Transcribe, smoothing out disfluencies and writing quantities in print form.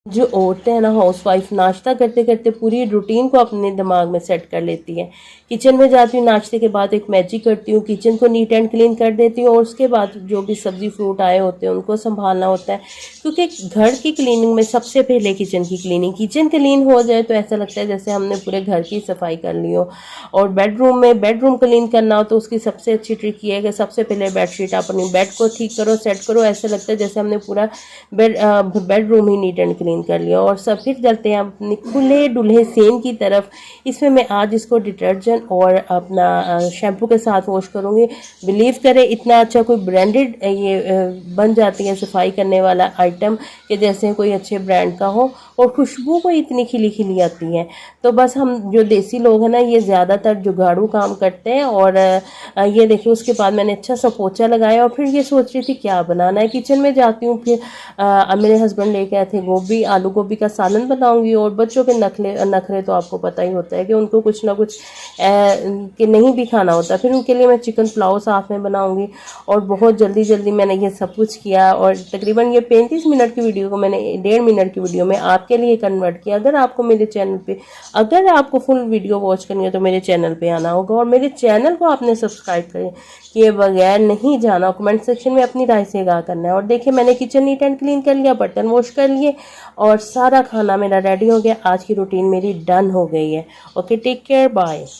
जो औरतें हैं ना हाउसवाइफ, नाश्ता करते करते पूरी रूटीन को अपने दिमाग में सेट कर लेती हैं। किचन में जाती हूँ, नाश्ते के बाद एक मैजिक करती हूँ, किचन को नीट एंड क्लीन कर देती हूँ और उसके बाद जो भी सब्ज़ी फ्रूट आए होते हैं उनको संभालना होता है, क्योंकि घर की क्लीनिंग में सबसे पहले किचन की क्लीनिंग, किचन क्लीन हो जाए तो ऐसा लगता है जैसे हमने पूरे घर की सफाई कर ली हो। और बेडरूम क्लीन करना हो तो उसकी सबसे अच्छी ट्रिक ये है कि सबसे पहले बेडशीट अपनी बेड को ठीक करो, सेट करो, ऐसे लगता है जैसे हमने पूरा bedroom he neat and clean कर लिया। और सब फिर चलते हैं अपने खुले डुल्हे सेम की तरफ। इसमें मैं आज इसको डिटर्जेंट और अपना शैम्पू के साथ वॉश करूँगी। बिलीव करें इतना अच्छा कोई ब्रांडेड बन जाती है सफाई करने वाला आइटम कि जैसे कोई अच्छे ब्रांड का हो, और खुशबू को इतनी खिली खिली आती है। तो बस हम जो देसी लोग हैं ना, ये ज़्यादातर जुगाड़ू काम करते हैं। और ये देखिए उसके बाद मैंने अच्छा सा पोछा लगाया और फिर ये सोच रही थी क्या बनाना है। किचन में जाती हूँ, फिर मेरे हस्बैंड लेके आए थे गोभी, आलू गोभी का सालन बनाऊंगी। और बच्चों के नखरे तो आपको पता ही होता है कि उनको कुछ ना कुछ कि नहीं भी खाना होता। फिर उनके लिए मैं चिकन पुलाव साथ में बनाऊंगी। और बहुत जल्दी जल्दी मैंने ये सब कुछ किया और तकरीबन ये 35 मिनट की वीडियो को मैंने 1.5 मिनट की वीडियो में आपके लिए कन्वर्ट किया। अगर आपको मेरे चैनल पे, अगर आपको फुल वीडियो वॉच करनी है तो मेरे चैनल पे आना होगा और मेरे चैनल को आपने सब्सक्राइब किए बगैर नहीं जाना। कमेंट सेक्शन में अपनी राय से आगाह करना है। और देखिए मैंने किचन नीट एंड क्लीन कर लिया, बर्तन वॉश कर लिए और सारा खाना मेरा रेडी हो गया। आज की रूटीन मेरी डन हो गई है। Okay, take care, bye.